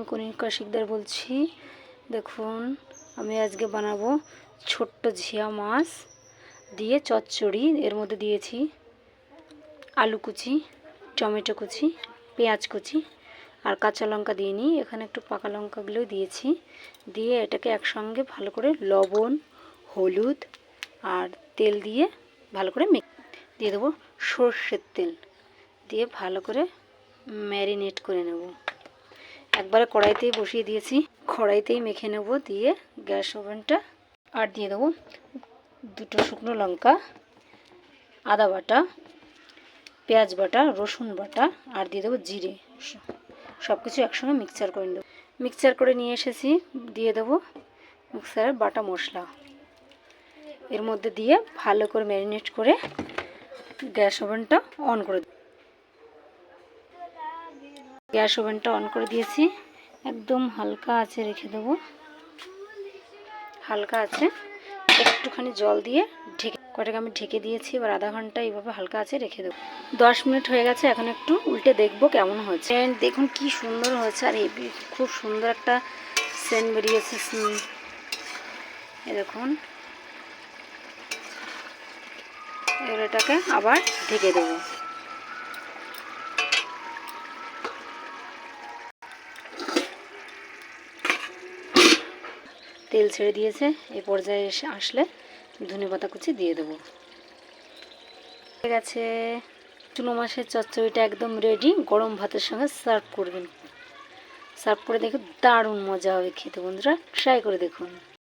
কনিকা শিকদার বলছি। দেখুন আমি আজকে বানাবো ছোট্ট ঝিয়া মাছ দিয়ে চচ্চড়ি। এর মধ্যে দিয়েছি আলু কুচি, টমেটো কুচি, পেঁয়াজ কুচি আর কাঁচা লঙ্কা দিয়ে নিই। এখানে একটু পাকা লঙ্কাগুলো দিয়েছি। দিয়ে এটাকে একসঙ্গে ভালো করে লবণ, হলুদ আর তেল দিয়ে ভালো করে দিয়ে দেবো সর্ষের তেল দিয়ে ভালো করে ম্যারিনেট করে নেব। একবারে কড়াইতেই বসিয়ে দিয়েছি, কড়াইতেই মেখে নেব। দিয়ে গ্যাস ওভেনটা আর দিয়ে দেবো 2টো শুকনো লঙ্কা, আদা বাটা, পেঁয়াজ বাটা, রসুন বাটা আর দিয়ে দেবো জিরে। সব কিছু একসঙ্গে মিক্সচার করে নেব। মিক্সচার করে নিয়ে এসেছি, দিয়ে দেবো মিক্সারের বাটা মশলা। এর মধ্যে দিয়ে ভালো করে ম্যারিনেট করে গ্যাস ওভেনটা অন করে দেব। গ্যাস ওভেনটা অন করে দিয়েছি, একদম হালকা আছে রেখে দেবো। হালকা আছে, একটুখানি জল দিয়ে কটাকে আমি ঢেকে দিয়েছি। এবার আধা ঘন্টা এইভাবে হালকা আছে রেখে দেবো। 10 মিনিট হয়ে গেছে, এখন একটু উল্টে দেখবো কেমন হয়েছে। দেখুন কি সুন্দর হয়েছে, আর খুব সুন্দর একটা সেন্ট বেরিয়েছে। দেখুন এবার এটাকে আবার ঢেকে দেবো। তেল ছেড়ে দিয়েছে, এই পর্যায়ে এসে আসলে ধনেপাতা কুচি দিয়ে দেবো। হয়ে গেছে চুনো মাছের চচ্চড়িটা একদম রেডি। গরম ভাতের সঙ্গে সার্ভ করবেন। সার্ভ করে দেখুন, দারুণ মজা হবে খেতে। বন্ধুরা ট্রাই করে দেখুন।